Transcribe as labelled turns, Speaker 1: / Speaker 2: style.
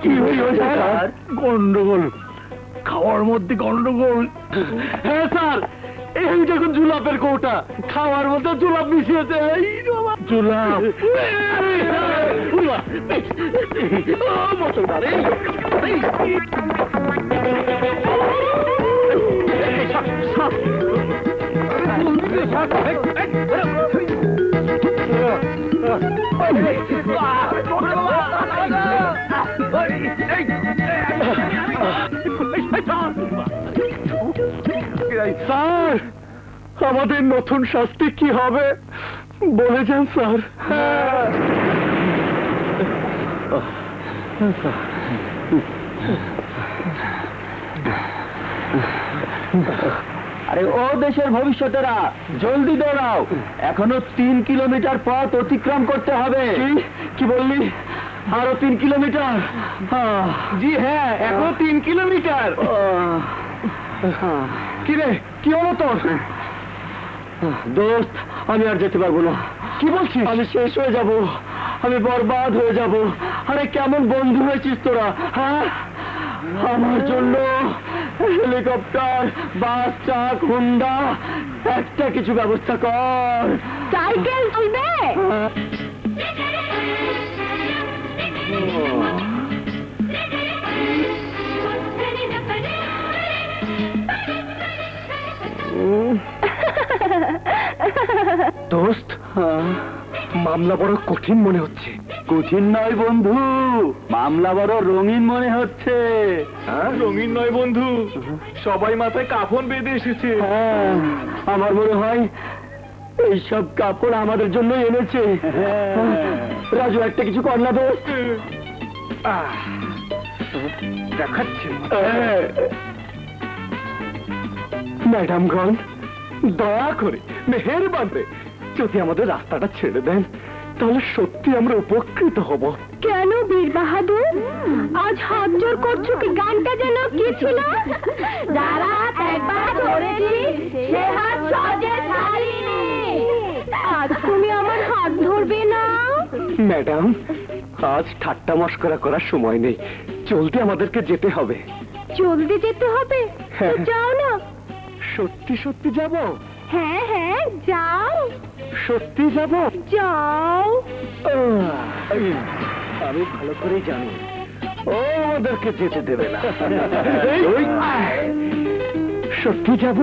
Speaker 1: কি হয়েছে স্যার? গন্ডগোল, খাওয়ার মধ্যে গন্ডগোল। হ্যাঁ স্যার, এই যখন জুলাপের কৌটা, খাওয়ার মধ্যে জুলাপ মিশিয়েছে। জুলাপ স্যার, আমাদের নতুন শাস্তি কি হবে বলে যান স্যার।
Speaker 2: আরে ও দেশের ভবিষ্যতেরা, জলদি দৌড়াও, এখনো 3 কিলোমিটার পথ অতিক্রম করতে হবে।
Speaker 1: কি বললি? আরো 3 কিলোমিটার? জি হ্যাঁ, এখনো 3 কিলোমিটার। কি রে, কি হলো তোর?
Speaker 2: দোস্ত, আমি আর যেতে পারবো না।
Speaker 1: কি বলছিস?
Speaker 2: আমি শেষ হয়ে যাব, আমি বরবাদ হয়ে যাব। আরে কেমন বন্ধু হয়েছিস তোরা, হ্যাঁ? আমার জন্য হেলিকপ্টার, বাস, ট্রাক, হুন্ডা একটা কিছু ব্যবস্থা কর।
Speaker 3: সাইকেল চলবে?
Speaker 1: দোস্ত, মামলা বড় কঠিন মনে হচ্ছে।
Speaker 2: কঠিন নয় বন্ধু, মামলা বড় রঙিন মনে হচ্ছে।
Speaker 1: রঙিন নয় বন্ধু, সবাই মাথায় কাফন বেঁধে এসেছে।
Speaker 2: হ্যাঁ, আমার মনে হয় এইসব কাপড় আমাদের জন্য এনেছে। রাজু, একটা কিছু কর না দোস্ত।
Speaker 1: দেখাচ্ছি।
Speaker 2: ম্যাডামগণ,
Speaker 1: দয়া করে, মেহেরবান করে যদি আমাদের রাস্তাটা ছেড়ে দেন, তাহলে সত্যি আমরা উপকৃত হব।
Speaker 3: কেন বীর বাহাদুর, আজ হাত জোর করছো? কি গানটা যেন কি ছিল? যারা একবার ধরেছি সে হাত সহজে ছাড়িনি। আজ তুমি আমার হাত ধরবে না?
Speaker 1: ম্যাডাম, আজ ঠাট্টা মশকরা করার সময় নেই, জলদি আমাদেরকে যেতে হবে।
Speaker 3: জলদি যেতে হবে?
Speaker 1: হ্যাঁ।
Speaker 3: যাও না।
Speaker 1: সত্যি সত্যি যাব?
Speaker 3: হ্যাঁ হ্যাঁ, যাও
Speaker 1: সত্যি যাব?
Speaker 3: যাও।
Speaker 1: আমি ভালো করেই জানি ও আমাদেরকে যেতে দেবে না। সত্যি যাব?